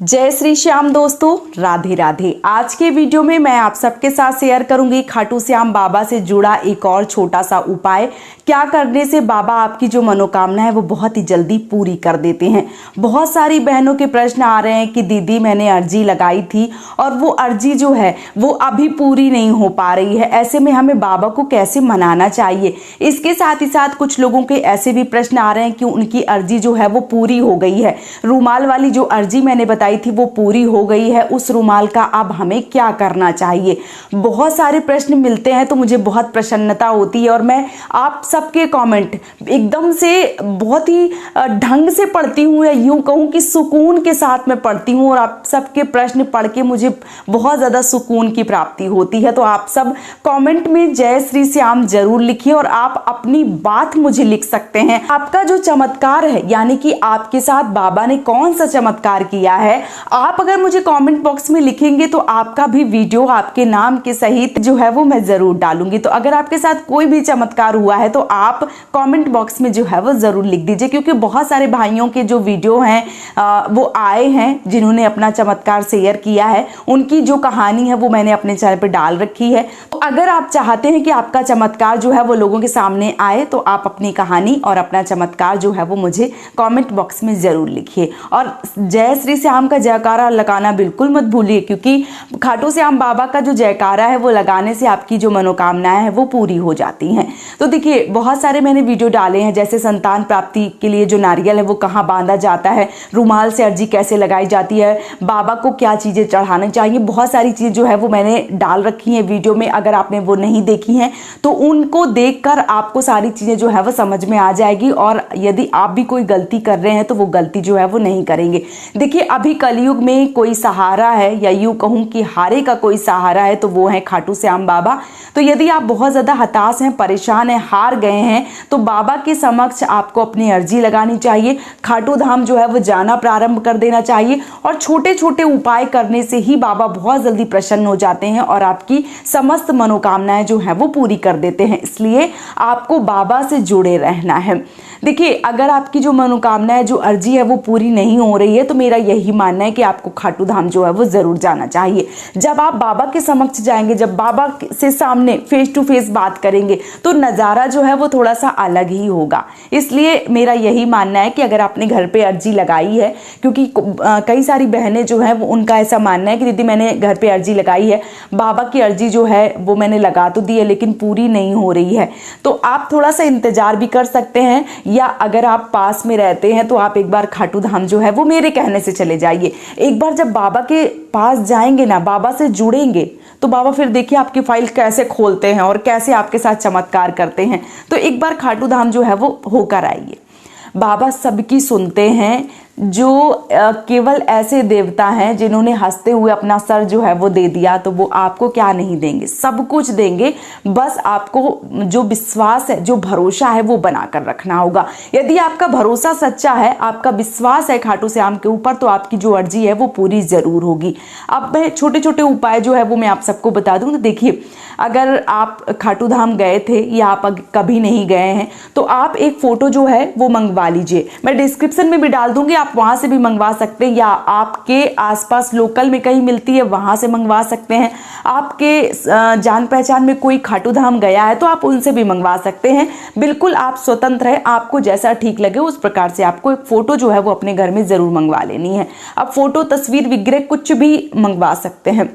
जय श्री श्याम दोस्तों, राधे राधे। आज के वीडियो में मैं आप सबके साथ शेयर करूंगी खाटू श्याम बाबा से जुड़ा एक और छोटा सा उपाय। क्या करने से बाबा आपकी जो मनोकामना है वो बहुत ही जल्दी पूरी कर देते हैं। बहुत सारी बहनों के प्रश्न आ रहे हैं कि दीदी मैंने अर्जी लगाई थी और वो अर्जी जो है वो अभी पूरी नहीं हो पा रही है, ऐसे में हमें बाबा को कैसे मनाना चाहिए। इसके साथ ही साथ कुछ लोगों के ऐसे भी प्रश्न आ रहे हैं कि उनकी अर्जी जो है वो पूरी हो गई है, रुमाल वाली जो अर्जी मैंने बताई थी वो पूरी हो गई है, उस रुमाल का अब हमें क्या करना चाहिए। बहुत सारे प्रश्न मिलते हैं तो मुझे बहुत प्रसन्नता होती है और मैं आप सबके कमेंट एकदम से बहुत ही ढंग से पढ़ती हूँ, या यूं कहूँ कि सुकून के साथ मैं पढ़ती हूँ और आप सबके प्रश्न पढ़ के मुझे बहुत ज़्यादा सुकून की प्राप्ति होती है। तो आप सब कमेंट में जय श्री श्याम जरूर लिखिए और आप अपनी बात मुझे लिख सकते हैं। आपका जो चमत्कार है, यानी कि आपके साथ बाबा ने कौन सा चमत्कार किया है, आप अगर मुझे कमेंट बॉक्स में लिखेंगे तो आपका भी वीडियो आपके नाम के सहित जो है वो मैं जरूर डालूंगी। तो अगर आपके साथ कोई भी चमत्कार हुआ है तो आप कमेंट बॉक्स में जो है वो जरूर लिख दीजिए, क्योंकि बहुत सारे भाइयों के जो वीडियो हैं वो आए हैं जिन्होंने अपना चमत्कार शेयर किया है, उनकी जो कहानी है वो मैंने अपने चैनल पर डाल रखी है। तो अगर आप चाहते हैं कि आपका चमत्कार जो है वो लोगों के सामने आए तो आप अपनी कहानी और अपना चमत्कार जो है वो मुझे कमेंट बॉक्स में जरूर लिखिए। और जय श्री श्याम का जयकारा लगाना बिल्कुल मत भूलिए, क्योंकि खाटू श्याम बाबा का जो जयकारा है वो लगाने से आपकी जो मनोकामनाएं हैं वो पूरी हो जाती हैं। तो देखिए, बहुत सारे मैंने वीडियो डाले हैं, जैसे संतान प्राप्ति के लिए जो नारियल है वो कहाँ बांधा जाता है, रुमाल से अर्जी कैसे लगाई जाती है, बाबा को क्या चीज़ें चढ़ानी चाहिए, बहुत सारी चीज़ जो है वो मैंने डाल रखी है वीडियो में। अगर आपने वो नहीं देखी हैं तो उनको देखकर आपको सारी चीज़ें जो है वो समझ में आ जाएगी, और यदि आप भी कोई गलती कर रहे हैं तो वो गलती जो है वो नहीं करेंगे। देखिए, अभी कलयुग में कोई सहारा है, या यूं कहूं कि हारे का कोई सहारा है, तो वो है खाटू श्याम बाबा। तो यदि आप बहुत ज़्यादा हताश हैं, परेशान हैं, हार गए हैं, तो बाबा के समक्ष आपको अपनी अर्जी लगानी चाहिए, खाटू धाम जो है वो जाना प्रारंभ कर देना चाहिए, और छोटे छोटे उपाय करने से ही बाबा बहुत जल्दी प्रसन्न हो जाते हैं और आपकी समस्त मनोकामनाएं जो है वो पूरी कर देते हैं। इसलिए आपको बाबा से जुड़े रहना है। देखिए, अगर आपकी जो मनोकामनाएं, जो अर्जी है वो पूरी नहीं हो रही है, तो मेरा यही मानना है कि आपको खाटू धाम जो है वो जरूर जाना चाहिए। जब आप बाबा के समक्ष जाएंगे, जब बाबा से सामने फेस टू फेस बात करेंगे, तो नज़ारा जो है वो थोड़ा सा अलग ही होगा। इसलिए मेरा यही मानना है कि अगर आपने घर पे अर्जी लगाई है, क्योंकि कई सारी बहनें जो है वो उनका ऐसा मानना है कि दीदी मैंने घर पे अर्जी लगाई है, बाबा की अर्जी जो है वो मैंने लगा तो दी है लेकिन पूरी नहीं हो रही है, तो आप थोड़ा सा इंतजार भी कर सकते हैं। या अगर आप पास में रहते हैं तो आप एक बार खाटू धाम जो है वो मेरे कहने से चले जाइए। एक बार जब बाबा के पास जाएंगे ना, बाबा से जुड़ेंगे, तो बाबा फिर देखिए आपकी फाइल कैसे खोलते हैं और कैसे आपके साथ चमत्कार करते हैं। तो एक बार खाटू धाम जो है वो होकर आइए। बाबा सबकी सुनते हैं। जो केवल ऐसे देवता हैं जिन्होंने हंसते हुए अपना सर जो है वो दे दिया, तो वो आपको क्या नहीं देंगे, सब कुछ देंगे। बस आपको जो विश्वास है, जो भरोसा है वो बनाकर रखना होगा। यदि आपका भरोसा सच्चा है, आपका विश्वास है खाटू श्याम के ऊपर, तो आपकी जो अर्जी है वो पूरी जरूर होगी। अब मैं छोटे छोटे उपाय जो है वो मैं आप सबको बता दूं। तो देखिए, अगर आप खाटू धाम गए थे या आप कभी नहीं गए हैं तो आप एक फ़ोटो जो है वो मंगवा लीजिए। मैं डिस्क्रिप्शन में भी डाल दूंगी, आप वहाँ से भी मंगवा सकते हैं, या आपके आसपास लोकल में कहीं मिलती है वहाँ से मंगवा सकते हैं। आपके जान पहचान में कोई खाटू धाम गया है तो आप उनसे भी मंगवा सकते हैं। बिल्कुल आप स्वतंत्र हैं, आपको जैसा ठीक लगे उस प्रकार से आपको एक फ़ोटो जो है वो अपने घर में ज़रूर मंगवा लेनी है। अब फ़ोटो, तस्वीर, विग्रह कुछ भी मंगवा सकते हैं।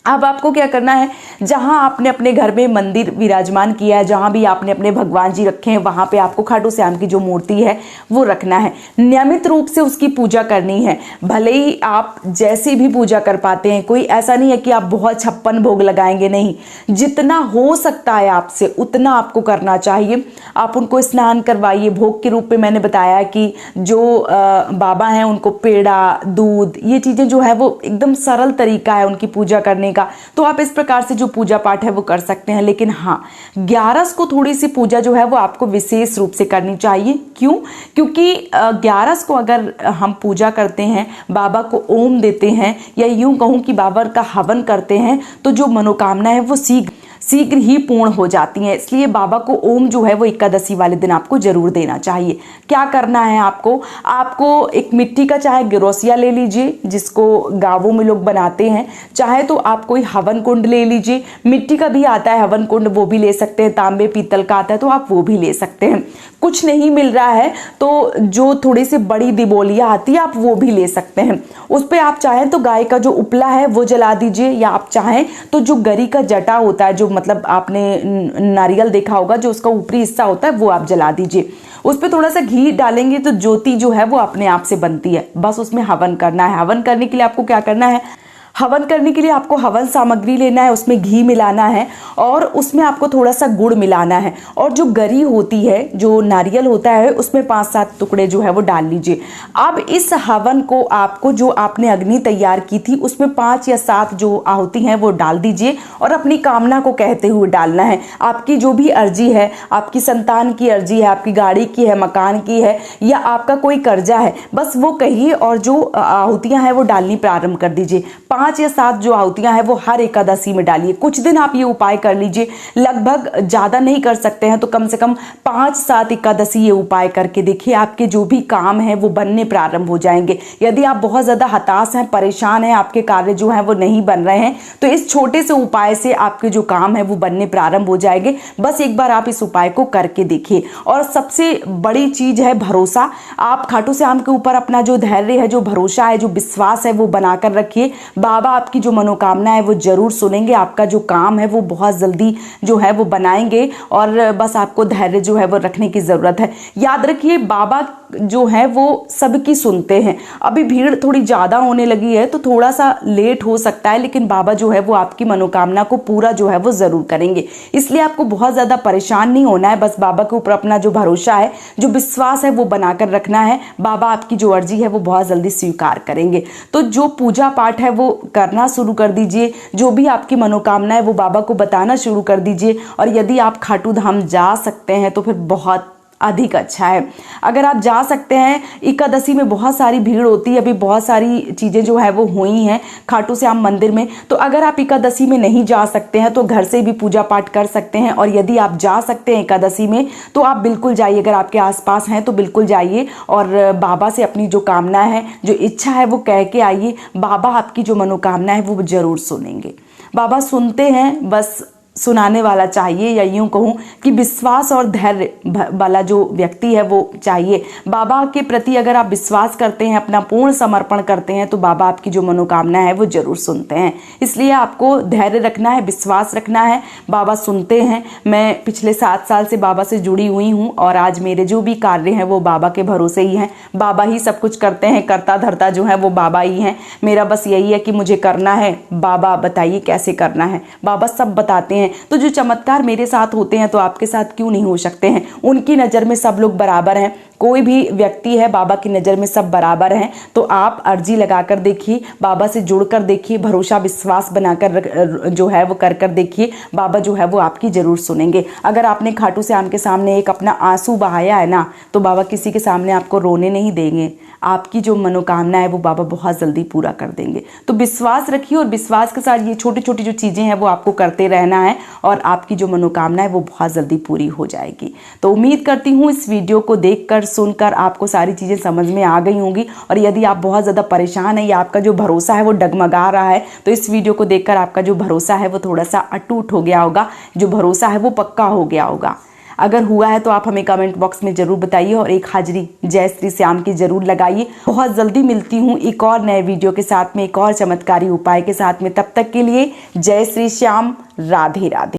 अब आपको क्या करना है, जहां आपने अपने घर में मंदिर विराजमान किया है, जहां भी आपने अपने भगवान जी रखे हैं, वहां पे आपको खाटू श्याम की जो मूर्ति है वो रखना है। नियमित रूप से उसकी पूजा करनी है। भले ही आप जैसे भी पूजा कर पाते हैं, कोई ऐसा नहीं है कि आप बहुत 56 भोग लगाएंगे, नहीं, जितना हो सकता है आपसे उतना आपको करना चाहिए। आप उनको स्नान करवाइए। भोग के रूप में मैंने बताया कि जो बाबा हैं उनको पेड़ा, दूध, ये चीज़ें जो है वो एकदम सरल तरीका है उनकी पूजा करने का। तो आप इस प्रकार से जो पूजा पाठ है वो कर सकते हैं। लेकिन हाँ, 11 को थोड़ी सी पूजा जो है वो आपको विशेष रूप से करनी चाहिए। क्यों? क्योंकि 11 को अगर हम पूजा करते हैं, बाबा को ओम देते हैं, या यूं कहूं कि बाबा का हवन करते हैं, तो जो मनोकामना है वो शीघ्र ही पूर्ण हो जाती हैं। इसलिए बाबा को ओम जो है वो एकादशी वाले दिन आपको जरूर देना चाहिए। क्या करना है आपको एक मिट्टी का चाहे गिरोसिया ले लीजिए, जिसको गांवों में लोग बनाते हैं, चाहे तो आप कोई हवन कुंड ले लीजिए, मिट्टी का भी आता है हवन कुंड, वो भी ले सकते हैं, तांबे पीतल का आता है तो आप वो भी ले सकते हैं। कुछ नहीं मिल रहा है तो जो थोड़ी सी बड़ी दिबोलिया आती है आप वो भी ले सकते हैं। उस पर आप चाहें तो गाय का जो उपला है वो जला दीजिए, या आप चाहें तो जो गरी का जटा होता है, जो मतलब आपने नारियल देखा होगा, जो उसका ऊपरी हिस्सा होता है वो आप जला दीजिए। उस पर थोड़ा सा घी डालेंगे तो ज्योति जो है वो अपने आप से बनती है। बस उसमें हवन करना है। हवन करने के लिए आपको क्या करना है, हवन करने के लिए आपको हवन सामग्री लेना है, उसमें घी मिलाना है और उसमें आपको थोड़ा सा गुड़ मिलाना है, और जो गरी होती है, जो नारियल होता है, उसमें 5-7 टुकड़े जो है वो डाल लीजिए। अब इस हवन को आपको, जो आपने अग्नि तैयार की थी, उसमें 5 या 7 जो आहुति हैं वो डाल दीजिए और अपनी कामना को कहते हुए डालना है। आपकी जो भी अर्जी है, आपकी संतान की अर्जी है, आपकी गाड़ी की है, मकान की है, या आपका कोई कर्जा है, बस वो कहिए और जो आहुतियां हैं वो डालनी प्रारंभ कर दीजिए। 5 या 7 जो आहुतियां हैं वो हर एकादशी में डालिए। कुछ दिन आप ये उपाय कर लीजिए, लगभग ज़्यादा नहीं कर सकते हैं तो कम से कम 5-7 एकादशी ये उपाय करके देखिए, आपके जो भी काम है वो बनने प्रारंभ हो जाएंगे। यदि आप बहुत ज़्यादा हताश हैं, परेशान हैं, आपके कार्य जो हैं वो नहीं बन रहे हैं, तो इस छोटे से उपाय से आपके जो काम है वो बनने प्रारंभ हो जाएंगे। बस एक बार आप इस उपाय को करके देखिए। और सबसे बड़ी चीज़ है भरोसा। आप खाटू श्याम के ऊपर अपना जो धैर्य है, जो भरोसा है, जो विश्वास है वो बनाकर रखिए। बाबा आपकी जो मनोकामना है वो जरूर सुनेंगे। आपका जो काम है वो बहुत जल्दी जो है वो बनाएंगे, और बस आपको धैर्य जो है वो रखने की ज़रूरत है। याद रखिए, बाबा जो है वो सबकी सुनते हैं। अभी भीड़ थोड़ी ज़्यादा होने लगी है तो थोड़ा सा लेट हो सकता है, लेकिन बाबा जो है वो आपकी मनोकामना को पूरा जो है वो ज़रूर करेंगे। इसलिए आपको बहुत ज़्यादा परेशान नहीं होना है। बस बाबा के ऊपर अपना जो भरोसा है, जो विश्वास है वो बनाकर रखना है। बाबा आपकी जो अर्जी है वो बहुत जल्दी स्वीकार करेंगे। तो जो पूजा पाठ है वो करना शुरू कर दीजिए। जो भी आपकी मनोकामना है वो बाबा को बताना शुरू कर दीजिए। और यदि आप खाटू धाम जा सकते हैं तो फिर बहुत अधिक अच्छा है। अगर आप जा सकते हैं, एकादशी में बहुत सारी भीड़ होती है, अभी बहुत सारी चीज़ें जो है वो हुई हैं खाटू श्याम मंदिर में। तो अगर आप एकादशी में नहीं जा सकते हैं तो घर से भी पूजा पाठ कर सकते हैं। और यदि आप जा सकते हैं एकादशी में तो आप बिल्कुल जाइए। अगर आपके आसपास हैं तो बिल्कुल जाइए और बाबा से अपनी जो कामना है, जो इच्छा है वो कह के आइए। बाबा आपकी जो मनोकामना है वो जरूर सुनेंगे। बाबा सुनते हैं, बस सुनाने वाला चाहिए, या यूं कहूं कि विश्वास और धैर्य वाला जो व्यक्ति है वो चाहिए। बाबा के प्रति अगर आप विश्वास करते हैं, अपना पूर्ण समर्पण करते हैं, तो बाबा आपकी जो मनोकामना है वो जरूर सुनते हैं। इसलिए आपको धैर्य रखना है, विश्वास रखना है। बाबा सुनते हैं। मैं पिछले 7 साल से बाबा से जुड़ी हुई हूँ और आज मेरे जो भी कार्य हैं वो बाबा के भरोसे ही हैं। बाबा ही सब कुछ करते हैं, करता धरता जो है वो बाबा ही हैं। मेरा बस यही है कि मुझे करना है, बाबा बताइए कैसे करना है। बाबा सब बताते हैं। तो जो चमत्कार मेरे साथ होते हैं तो आपके साथ क्यों नहीं हो सकते हैं। उनकी नज़र में सब लोग बराबर हैं। कोई भी व्यक्ति है, बाबा की नज़र में सब बराबर हैं। तो आप अर्जी लगाकर देखिए, बाबा से जुड़कर देखिए, भरोसा विश्वास बनाकर जो है वो कर देखिए। बाबा जो है वो आपकी ज़रूर सुनेंगे। अगर आपने खाटू श्याम के सामने एक अपना आंसू बहाया है ना, तो बाबा किसी के सामने आपको रोने नहीं देंगे। आपकी जो मनोकामना है वो बाबा बहुत जल्दी पूरा कर देंगे। तो विश्वास रखिए और विश्वास के साथ ये छोटी छोटी जो चीज़ें हैं वो आपको करते रहना है और आपकी जो मनोकामना है वो बहुत जल्दी पूरी हो जाएगी। तो उम्मीद करती हूँ इस वीडियो को देखकर सुनकर आपको सारी चीज़ें समझ में आ गई होंगी। और यदि आप बहुत ज़्यादा परेशान हैं या आपका जो भरोसा है वो डगमगा रहा है, तो इस वीडियो को देखकर आपका जो भरोसा है वो थोड़ा सा अटूट हो गया होगा, जो भरोसा है वो पक्का हो गया होगा। अगर हुआ है तो आप हमें कमेंट बॉक्स में ज़रूर बताइए और एक हाजिरी जय श्री श्याम की ज़रूर लगाइए। बहुत जल्दी मिलती हूँ एक और नए वीडियो के साथ में, एक और चमत्कारी उपाय के साथ में। तब तक के लिए जय श्री श्याम, राधे राधे।